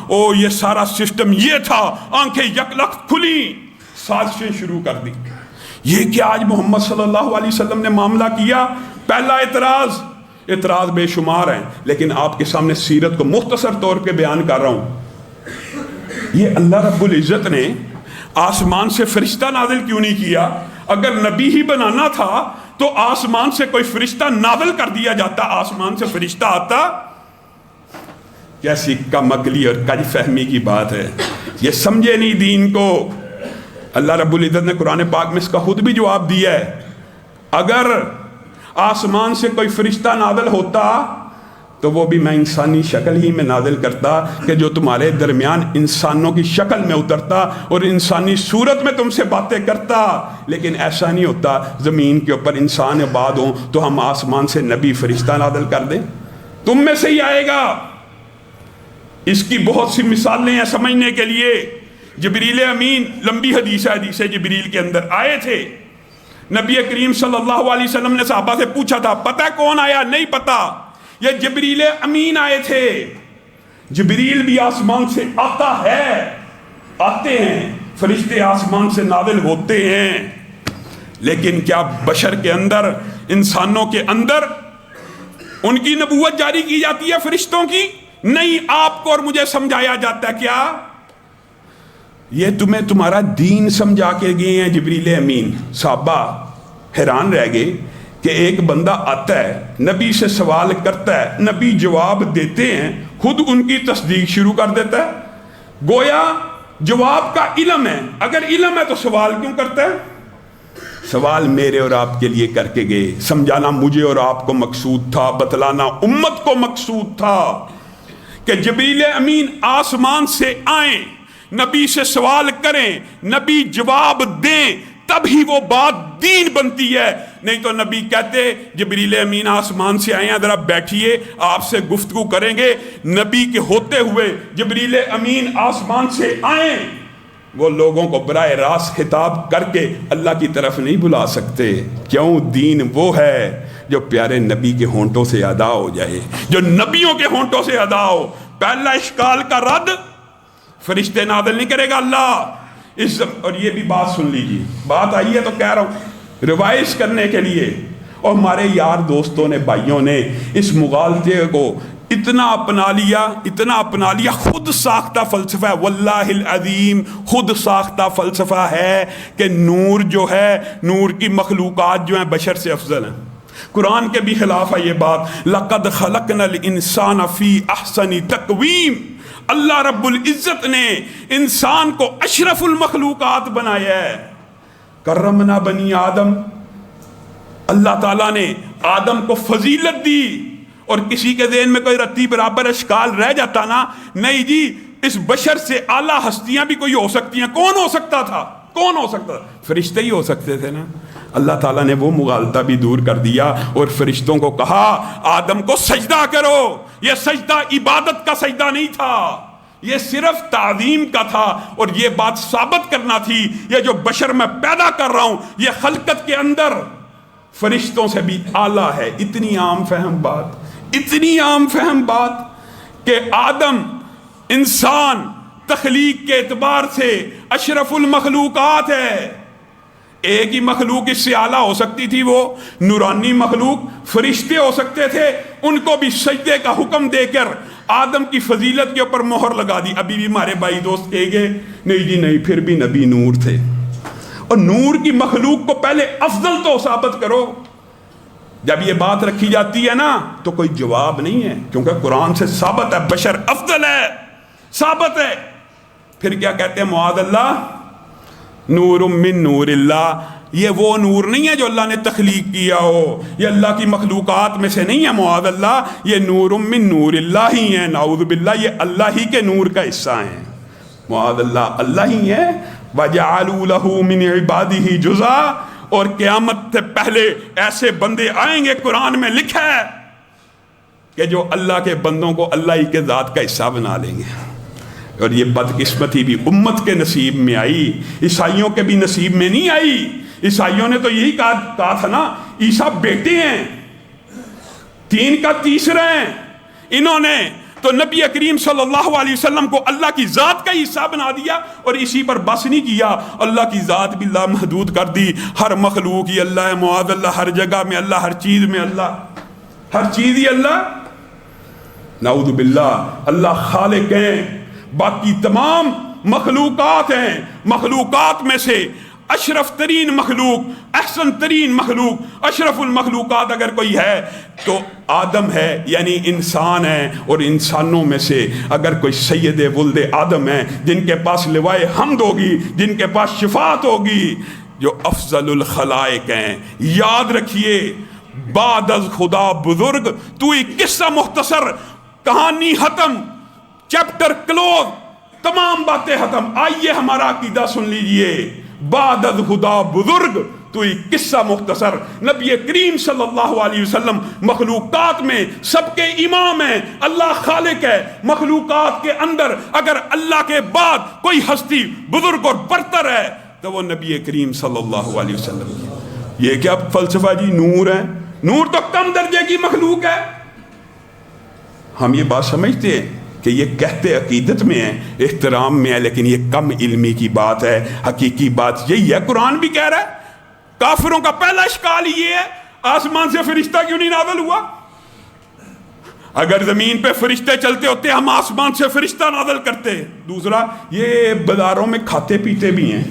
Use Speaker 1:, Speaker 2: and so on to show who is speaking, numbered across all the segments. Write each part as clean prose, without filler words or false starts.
Speaker 1: یہ سارا سسٹم یہ تھا، آنکھیں یکلخت کھلی، سازشیں شروع کر دی۔ یہ کہ آج محمد صلی اللہ علیہ وسلم نے معاملہ کیا، پہلا اعتراض بے شمار ہیں، لیکن آپ کے سامنے سیرت کو مختصر طور پہ بیان کر رہا ہوں۔ یہ اللہ رب العزت نے آسمان سے فرشتہ نازل کیوں نہیں کیا؟ اگر نبی ہی بنانا تھا تو آسمان سے کوئی فرشتہ نازل کر دیا جاتا، آسمان سے فرشتہ آتا۔ کیسی کم عقلی اور کج فہمی کی بات ہے، یہ سمجھے نہیں دین کو۔ اللہ رب العزت نے قرآن پاک میں اس کا خود بھی جواب دیا ہے، اگر آسمان سے کوئی فرشتہ نازل ہوتا تو وہ بھی میں انسانی شکل ہی میں نازل کرتا، کہ جو تمہارے درمیان انسانوں کی شکل میں اترتا اور انسانی صورت میں تم سے باتیں کرتا۔ لیکن ایسا نہیں ہوتا، زمین کے اوپر انسان آباد ہوں تو ہم آسمان سے نبی فرشتہ نازل کر دیں، تم میں سے ہی آئے گا۔ اس کی بہت سی مثالیں ہیں سمجھنے کے لیے۔ جبریل امین، لمبی حدیث ہے، جبریل کے اندر آئے تھے، نبی کریم صلی اللہ علیہ وسلم نے صحابہ سے پوچھا تھا پتہ کون آیا؟ نہیں پتا، یہ جبریل امین آئے تھے۔ جبریل بھی آسمان سے آتا ہے، آتے ہیں، فرشتے آسمان سے نازل ہوتے ہیں، لیکن کیا بشر کے اندر، انسانوں کے اندر ان کی نبوت جاری کی جاتی ہے فرشتوں کی؟ نہیں، آپ کو اور مجھے سمجھایا جاتا ہے کیا؟ یہ تمہیں تمہارا دین سمجھا کے گئے ہیں جبریل امین۔ صحابہ حیران رہ گئے کہ ایک بندہ آتا ہے، نبی سے سوال کرتا ہے، نبی جواب دیتے ہیں، خود ان کی تصدیق شروع کر دیتا ہے، گویا جواب کا علم ہے۔ اگر علم ہے تو سوال کیوں کرتا ہے؟ سوال میرے اور آپ کے لیے کر کے گئے، سمجھانا مجھے اور آپ کو مقصود تھا، بتلانا امت کو مقصود تھا کہ جبریل امین آسمان سے آئیں، نبی سے سوال کریں، نبی جواب دیں، تب ہی وہ بات دین بنتی ہے۔ نہیں تو نبی کہتے جبریل امین آسمان سے آئے ہیں، ذرا بیٹھیے، آپ سے گفتگو کریں گے۔ نبی کے ہوتے ہوئے جبریل امین آسمان سے آئیں، وہ لوگوں کو براہ راست خطاب کر کے اللہ کی طرف نہیں بلا سکتے۔ کیوں؟ دین وہ ہے جو پیارے نبی کے ہونٹوں سے ادا ہو جائے، جو نبیوں کے ہونٹوں سے ادا ہو۔ پہلا اشکال کا رد فرشتے نازل نہیں کرے گا اللہ۔ اور یہ بھی بات سن لیجیے، بات آئی ہے تو کہہ رہا ہوں ریوائز کرنے کے لیے۔ اور ہمارے یار دوستوں نے، بھائیوں نے اس مغالطے کو اتنا اپنا لیا، خود ساختہ فلسفہ ہے، واللہ العظیم خود ساختہ فلسفہ ہے کہ نور جو ہے، نور کی مخلوقات جو ہیں بشر سے افضل ہیں۔ قرآن کے بھی خلاف ہے یہ بات، لَقَدْ خَلَقْنَا الْإِنسَانَ فِي أَحْسَنِ تَقْوِيمٍ۔ اللہ رب العزت نے انسان کو اشرف المخلوقات بنایا ہے۔ کرمنا بنی آدم، اللہ تعالیٰ نے آدم کو فضیلت دی۔ اور کسی کے ذہن میں کوئی رتی برابر اشکال رہ جاتا نا، نہیں جی، اس بشر سے اعلیٰ ہستیاں بھی کوئی ہو سکتی ہیں۔ کون ہو سکتا تھا؟ فرشتے ہی ہو سکتے تھے نا۔ اللہ تعالیٰ نے وہ مغالطہ بھی دور کر دیا اور فرشتوں کو کہا آدم کو سجدہ کرو۔ یہ سجدہ عبادت کا سجدہ نہیں تھا، یہ صرف تعظیم کا تھا، اور یہ بات ثابت کرنا تھی یہ جو بشر میں پیدا کر رہا ہوں یہ خلقت کے اندر فرشتوں سے بھی اعلیٰ ہے۔ اتنی عام فہم بات کہ آدم انسان تخلیق کے اعتبار سے اشرف المخلوقات ہے۔ ایک ہی مخلوق اس سے اعلیٰ ہو سکتی تھی، وہ نورانی مخلوق، فرشتے ہو سکتے تھے، ان کو بھی سجدے کا حکم دے کر آدم کی فضیلت کے اوپر مہر لگا دی۔ ابھی بھی ہمارے بھائی دوست کہے گے نہیں جی نہیں، پھر بھی نبی نور تھے۔ اور نور کی مخلوق کو پہلے افضل تو ثابت کرو۔ جب یہ بات رکھی جاتی ہے نا تو کوئی جواب نہیں ہے، کیونکہ قرآن سے ثابت ہے بشر افضل ہے، ثابت ہے۔ پھر کیا کہتے ہیں معاذ اللہ، نور من نور اللہ، یہ وہ نور نہیں ہے جو اللہ نے تخلیق کیا ہو، یہ اللہ کی مخلوقات میں سے نہیں ہے، معاذ اللہ، یہ نور من نور اللہ ہی ہیں، نعوذ باللہ، یہ اللہ ہی کے نور کا حصہ ہیں، معاذ اللہ، اللہ ہی ہے۔ وَجَعَلُوا لَهُ مِنْ عِبَادِهِ جُزْءًا، اور قیامت سے پہلے ایسے بندے آئیں گے، قرآن میں لکھا ہے کہ جو اللہ کے بندوں کو اللہ ہی کے ذات کا حصہ بنا لیں گے۔ اور یہ بدقسمتی بھی امت کے نصیب میں آئی، عیسائیوں کے بھی نصیب میں نہیں آئی۔ عیسائیوں نے تو یہی کہا تھا نا، عیسیٰ بیٹے ہیں، تین کا تیسرا ہیں۔ انہوں نے تو نبی کریم صلی اللہ علیہ وسلم کو اللہ کی ذات کا حصہ بنا دیا، اور اسی پر بس نہیں کیا، اللہ کی ذات بھی لامحدود کر دی، ہر مخلوق ہی اللہ ہے، معاذ اللہ، ہر جگہ میں اللہ، ہر چیز میں اللہ، ہر چیز ہی اللہ، نعوذ باللہ۔ اللہ خالق ہیں، باقی تمام مخلوقات ہیں، مخلوقات میں سے اشرف ترین مخلوق، احسن ترین مخلوق، اشرف المخلوقات اگر کوئی ہے تو آدم ہے، یعنی انسان ہے، اور انسانوں میں سے اگر کوئی سید ولد آدم ہیں جن کے پاس لوائے حمد ہوگی، جن کے پاس شفاعت ہوگی، جو افضل الخلائق ہیں۔ یاد رکھیے، بعد از خدا بزرگ، تو ایک قصہ مختصر، کہانی ختم، چیپٹر کلوز، تمام باتیں ختم۔ آئیے ہمارا عقیدہ سن لیجئے، بعد از خدا بزرگ تو ایک قصہ مختصر۔ نبی کریم صلی اللہ علیہ وسلم مخلوقات میں سب کے امام ہیں، اللہ خالق ہے، مخلوقات کے اندر اگر اللہ کے بعد کوئی ہستی بزرگ اور برتر ہے تو وہ نبی کریم صلی اللہ علیہ وسلم کی۔ یہ کیا فلسفہ جی، نور ہے؟ نور تو کم درجے کی مخلوق ہے۔ ہم یہ بات سمجھتے ہیں کہ یہ کہتے عقیدت میں ہیں، احترام میں ہے، لیکن یہ کم علمی کی بات ہے۔ حقیقی بات یہی ہے، قرآن بھی کہہ رہا ہے۔ کافروں کا پہلا اشکال یہ ہے، آسمان سے فرشتہ کیوں نہیں نازل ہوا؟ اگر زمین پہ فرشتے چلتے ہوتے ہم آسمان سے فرشتہ نازل کرتے۔ دوسرا، یہ بازاروں میں کھاتے پیتے بھی ہیں۔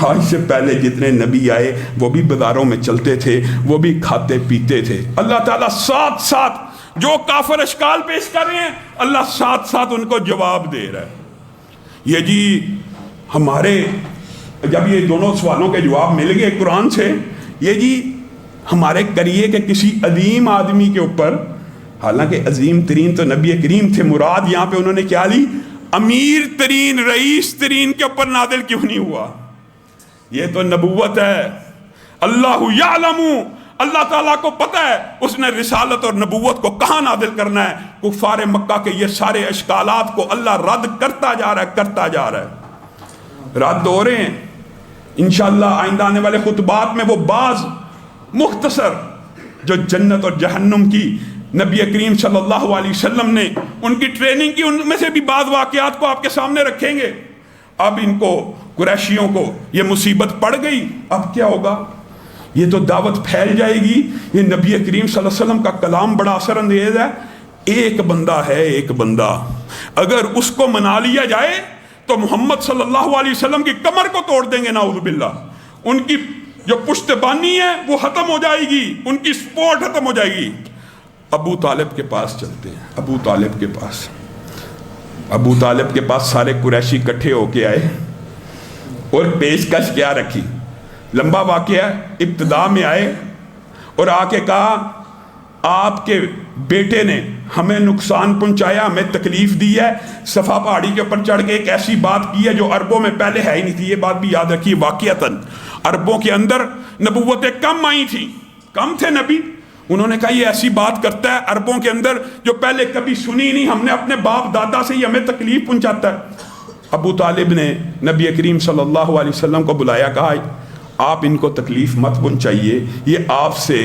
Speaker 1: آج سے پہلے جتنے نبی آئے وہ بھی بازاروں میں چلتے تھے، وہ بھی کھاتے پیتے تھے۔ اللہ تعالیٰ ساتھ ساتھ جو کافر اشکال پیش کر رہے ہیں، اللہ ساتھ ساتھ ان کو جواب دے رہا ہے۔ یہ جی ہمارے جب یہ دونوں سوالوں کے جواب مل گئے قرآن سے، یہ جی ہمارے کریے کہ کسی عظیم آدمی کے اوپر، حالانکہ عظیم ترین تو نبی کریم تھے، مراد یہاں پہ انہوں نے کیا لی؟ امیر ترین، رئیس ترین کے اوپر نازل کیوں نہیں ہوا؟ یہ تو نبوت ہے۔ اللہ یعلم، اللہ تعالیٰ کو پتہ ہے اس نے رسالت اور نبوت کو کہاں نازل کرنا ہے۔ کفار مکہ کے یہ سارے اشکالات کو اللہ رد کرتا جا رہا ہے، کرتا جا رہا ہے، رد ہو رہے ہیں۔ انشاءاللہ آئندہ آنے والے خطبات میں وہ بعض مختصر جو جنت اور جہنم کی نبی کریم صلی اللہ علیہ وسلم نے ان کی ٹریننگ کی، ان میں سے بھی بعض واقعات کو آپ کے سامنے رکھیں گے۔ اب ان کو، قریشیوں کو یہ مصیبت پڑ گئی، اب کیا ہوگا؟ یہ تو دعوت پھیل جائے گی۔ یہ نبی کریم صلی اللہ علیہ وسلم کا کلام بڑا اثر اندیز ہے۔ ایک بندہ ہے، ایک بندہ، اگر اس کو منا لیا جائے تو محمد صلی اللہ علیہ وسلم کی کمر کو توڑ دیں گے، نعوذ باللہ۔ ان کی جو پشت بانی ہے وہ ختم ہو جائے گی، ان کی سپورٹ ختم ہو جائے گی۔ ابو طالب کے پاس چلتے ہیں، ابو طالب کے پاس۔ ابو طالب کے پاس سارے قریشی اکٹھے ہو کے آئے اور پیشکش کیا رکھی؟ لمبا واقعہ، ابتدا میں آئے اور آ کے کہا آپ کے بیٹے نے ہمیں نقصان پہنچایا، ہمیں تکلیف دی ہے، صفا پہاڑی کے اوپر چڑھ کے ایک ایسی بات کی ہے جو عربوں میں پہلے ہے ہی نہیں تھی۔ یہ بات بھی یاد رکھیے، واقعتاً عربوں کے اندر نبوتیں کم آئی تھیں، کم تھے نبی۔ انہوں نے کہا یہ ایسی بات کرتا ہے عربوں کے اندر جو پہلے کبھی سنی نہیں، ہم نے اپنے باپ دادا سے ہی ہمیں تکلیف پہنچاتا ہے۔ ابو طالب نے نبی کریم صلی اللہ علیہ وسلم کو بلایا، کہا آپ ان کو تکلیف مت پہنچائیے، یہ آپ سے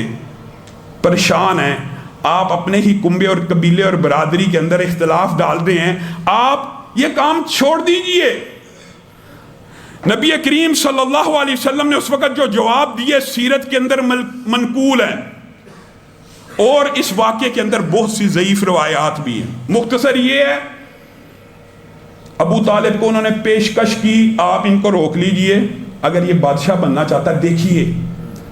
Speaker 1: پریشان ہیں، آپ اپنے ہی کنبے اور قبیلے اور برادری کے اندر اختلاف ڈال رہے ہیں، آپ یہ کام چھوڑ دیجئے۔ نبی کریم صلی اللہ علیہ وسلم نے اس وقت جو جواب دیے سیرت کے اندر منقول ہیں، اور اس واقعے کے اندر بہت سی ضعیف روایات بھی ہیں۔ مختصر یہ ہے، ابو طالب کو انہوں نے پیشکش کی آپ ان کو روک لیجئے، اگر یہ بادشاہ بننا چاہتا ہے، دیکھیے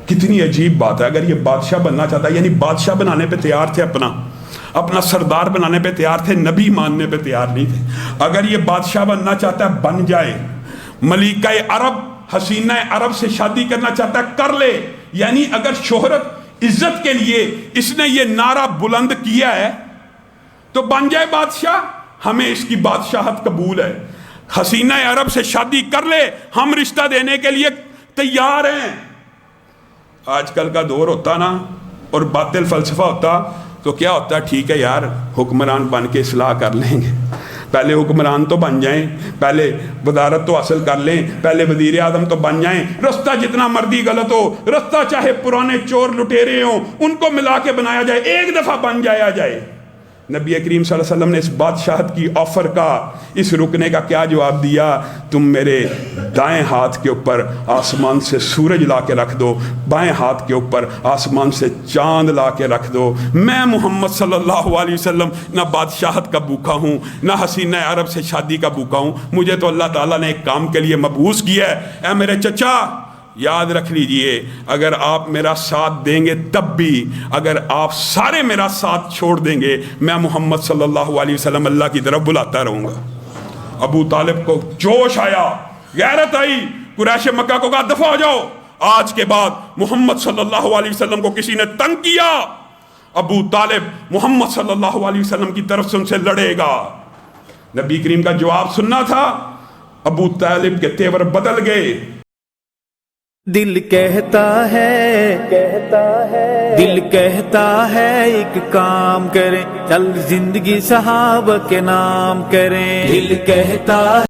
Speaker 1: کتنی عجیب بات ہے، اگر یہ بادشاہ بننا چاہتا ہے، یعنی بادشاہ بنانے پہ تیار تھے، اپنا سردار بنانے پہ تیار تھے، نبی ماننے پہ تیار نہیں تھے۔ اگر یہ بادشاہ بننا چاہتا ہے بن جائے، ملکہ عرب، حسینہ عرب سے شادی کرنا چاہتا ہے کر لے، یعنی اگر شہرت عزت کے لیے اس نے یہ نعرہ بلند کیا ہے تو بن جائے بادشاہ، ہمیں اس کی بادشاہت قبول ہے، حسینہ عرب سے شادی کر لے، ہم رشتہ دینے کے لیے تیار ہیں۔ آج کل کا دور ہوتا نا اور باطل فلسفہ ہوتا تو کیا ہوتا ہے، ٹھیک ہے یار حکمران بن کے اصلاح کر لیں گے، پہلے حکمران تو بن جائیں، پہلے وزارت تو حاصل کر لیں، پہلے وزیر اعظم تو بن جائیں، رستہ جتنا مرضی غلط ہو، رستہ چاہے پرانے چور لٹیرے ہوں ان کو ملا کے بنایا جائے، ایک دفعہ بن جائے۔ نبی کریم صلی اللہ علیہ وسلم نے اس بادشاہت کی آفر کا، اس رکنے کا کیا جواب دیا؟ تم میرے دائیں ہاتھ کے اوپر آسمان سے سورج لا کے رکھ دو، بائیں ہاتھ کے اوپر آسمان سے چاند لا کے رکھ دو، میں محمد صلی اللہ علیہ وسلم نہ بادشاہت کا بھوکا ہوں، نہ حسینہ عرب سے شادی کا بھوکا ہوں، مجھے تو اللہ تعالیٰ نے ایک کام کے لیے مبعوث کیا ہے۔ اے میرے چچا یاد رکھ لیجئے، اگر آپ میرا ساتھ دیں گے تب بھی، اگر آپ سارے میرا ساتھ چھوڑ دیں گے، میں محمد صلی اللہ علیہ وسلم اللہ کی طرف بلاتا رہوں گا۔ ابو طالب کو جوش آیا، غیرت آئی، قریش مکہ کو کہا دفع ہو جاؤ، آج کے بعد محمد صلی اللہ علیہ وسلم کو کسی نے تنگ کیا، ابو طالب محمد صلی اللہ علیہ وسلم کی طرف سے ان سے لڑے گا۔ نبی کریم کا جواب سننا تھا، ابو طالب کے تیور بدل گئے۔
Speaker 2: دل کہتا ہے دل کہتا ہے ایک کام کریں، چل زندگی صحابہ کے نام کریں، دل کہتا